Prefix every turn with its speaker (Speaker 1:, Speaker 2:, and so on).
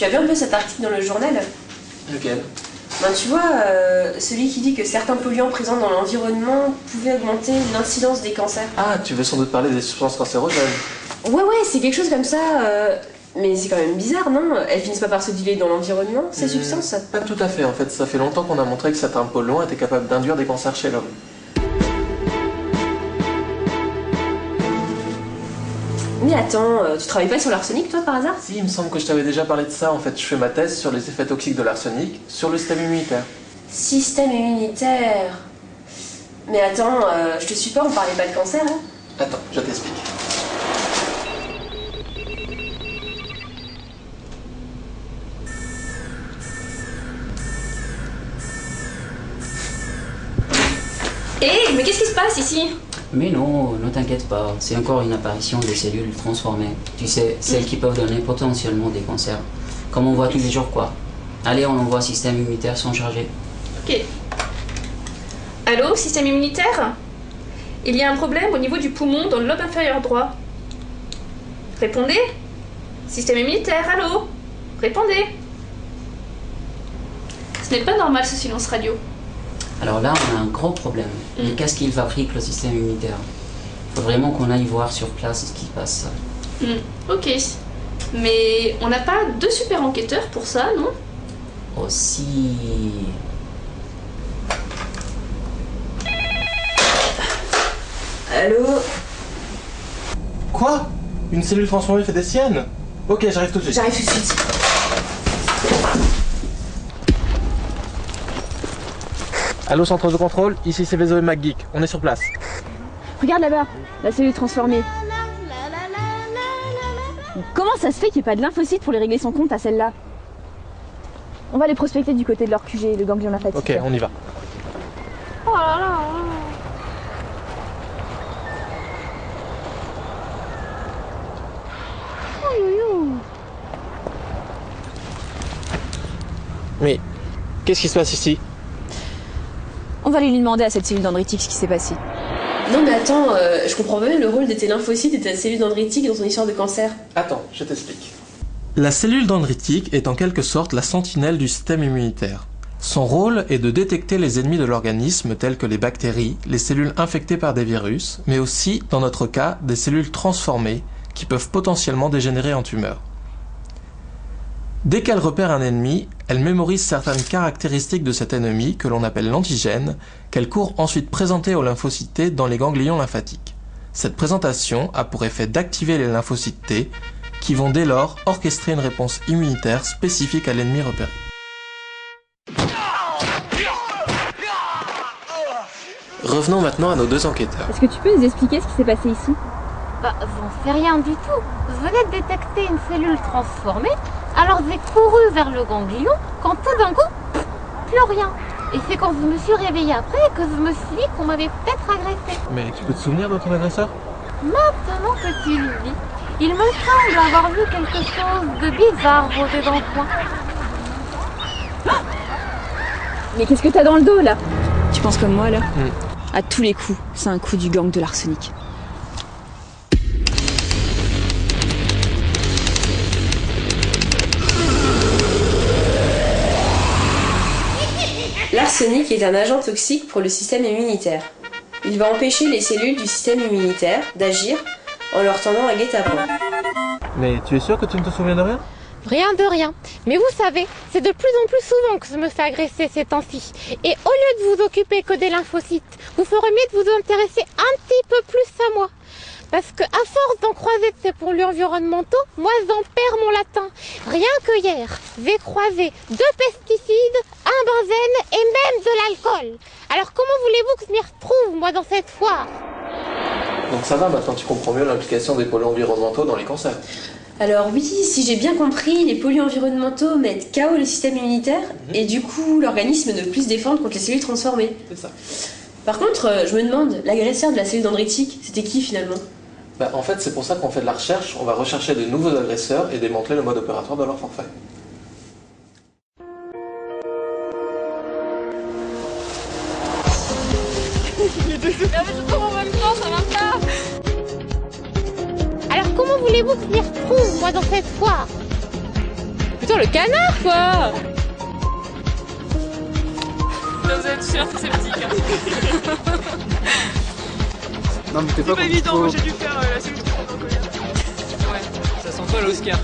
Speaker 1: Tu as vu un peu cet article dans le journal?
Speaker 2: Lequel?
Speaker 1: Ben, tu vois, celui qui dit que certains polluants présents dans l'environnement pouvaient augmenter l'incidence des cancers.
Speaker 2: Ah, tu veux sans doute parler des substances cancérogènes.
Speaker 1: Ouais, c'est quelque chose comme ça. Mais c'est quand même bizarre, non? Elles finissent pas par se diluer dans l'environnement, ces substances?
Speaker 2: Pas tout à fait, en fait. Ça fait longtemps qu'on a montré que certains polluants étaient capables d'induire des cancers chez l'homme.
Speaker 1: Mais attends, tu travailles pas sur l'arsenic, toi, par hasard?
Speaker 2: Si, il me semble que je t'avais déjà parlé de ça. En fait, je fais ma thèse sur les effets toxiques de l'arsenic sur le système immunitaire.
Speaker 1: Système immunitaire... Mais attends, je te suis pas, on parlait pas de cancer, hein?
Speaker 2: Attends, je t'explique.
Speaker 3: Hé, mais qu'est-ce qui se passe ici?
Speaker 4: Mais non, ne t'inquiète pas, c'est encore une apparition des cellules transformées. Tu sais, celles qui peuvent donner potentiellement des cancers. Comme on voit tous les jours, quoi. Allez, on envoie système immunitaire sans charger.
Speaker 3: Ok. Allô, système immunitaire? Il y a un problème au niveau du poumon dans le lobe inférieur droit. Répondez. Système immunitaire, allô? Répondez. Ce n'est pas normal ce silence radio.
Speaker 4: Alors là, on a un gros problème. Mais qu'est-ce qu'il fabrique le système immunitaire? Il faut vraiment qu'on aille voir sur place ce qui se passe.
Speaker 3: Ok. Mais on n'a pas deux super enquêteurs pour ça, non?
Speaker 4: Aussi...
Speaker 1: Allô?
Speaker 2: Quoi? Une cellule transformée fait des siennes? Ok, j'arrive tout de suite.
Speaker 1: J'arrive tout de suite.
Speaker 2: Allô, centre de contrôle, ici c'est Vezo et McGeek, on est sur place.
Speaker 5: Regarde là-bas, la cellule transformée. Comment ça se fait qu'il n'y ait pas de lymphocytes pour les régler son compte à celle-là? On va les prospecter du côté de leur QG, le ganglion lymphatique.
Speaker 2: Ok, on y va.
Speaker 3: Oh là là.
Speaker 2: Mais qu'est-ce qui se passe ici?
Speaker 5: On va aller lui demander à cette cellule dendritique ce qui s'est passé.
Speaker 1: Non mais attends, je comprends pas même le rôle de tes lymphocytes et de ta cellule dendritique dans ton histoire de cancer.
Speaker 2: Attends, je t'explique. La cellule dendritique est en quelque sorte la sentinelle du système immunitaire. Son rôle est de détecter les ennemis de l'organisme tels que les bactéries, les cellules infectées par des virus, mais aussi, dans notre cas, des cellules transformées qui peuvent potentiellement dégénérer en tumeurs. Dès qu'elle repère un ennemi, elle mémorise certaines caractéristiques de cet ennemi, que l'on appelle l'antigène, qu'elle court ensuite présenter aux lymphocytes T dans les ganglions lymphatiques. Cette présentation a pour effet d'activer les lymphocytes T, qui vont dès lors orchestrer une réponse immunitaire spécifique à l'ennemi repéré. Revenons maintenant à nos deux enquêteurs.
Speaker 5: Est-ce que tu peux nous expliquer ce qui s'est passé ici?
Speaker 6: Bah, j'en sais rien du tout. Je venais de détecter une cellule transformée, alors j'ai couru vers le ganglion, quand tout d'un coup, plus rien. Et c'est quand je me suis réveillée après que je me suis dit qu'on m'avait peut-être agressée.
Speaker 2: Mais tu peux te souvenir de ton agresseur?
Speaker 6: Maintenant que tu le dis, il me semble avoir vu quelque chose de bizarre rôder dans le coin.
Speaker 5: Mais qu'est-ce que t'as dans le dos là? Tu penses comme moi là? À tous les coups, c'est un coup du gang de l'arsenic.
Speaker 1: L'arsenic est un agent toxique pour le système immunitaire. Il va empêcher les cellules du système immunitaire d'agir en leur tendant un guet-apens.
Speaker 2: Mais tu es sûr que tu ne te souviens de rien?
Speaker 6: Rien de rien. Mais vous savez, c'est de plus en plus souvent que je me fais agresser ces temps-ci. Et au lieu de vous occuper que des lymphocytes, vous ferez mieux de vous intéresser un petit peu plus à moi. Parce que à force d'en croiser de ces polluants environnementaux, moi j'en perds mon latin. Rien que hier, j'ai croisé 2 pesticides, un benzène et même de l'alcool. Alors comment voulez-vous que je m'y retrouve, moi, dans cette foire?
Speaker 2: Donc ça va, maintenant tu comprends mieux l'implication des polluants environnementaux dans les cancers.
Speaker 1: Alors oui, si j'ai bien compris, les polluants environnementaux mettent KO le système immunitaire et du coup l'organisme ne peut plus se défendre contre les cellules transformées.
Speaker 2: C'est ça.
Speaker 1: Par contre, je me demande, l'agresseur de la cellule dendritique, c'était qui finalement?
Speaker 2: Bah, en fait, c'est pour ça qu'on fait de la recherche. On va rechercher de nouveaux agresseurs et démanteler le mode opératoire de leur forfait.
Speaker 6: Alors comment voulez-vous que je m'y retrouve, moi, dans cette foire? Putain, le canard, quoi.
Speaker 7: Vous êtes sûr, c'est sceptique.
Speaker 8: Non, mais t'es pas
Speaker 7: évident, moi j'ai dû faire la sélection. Ouais, ça sent pas l'Oscar.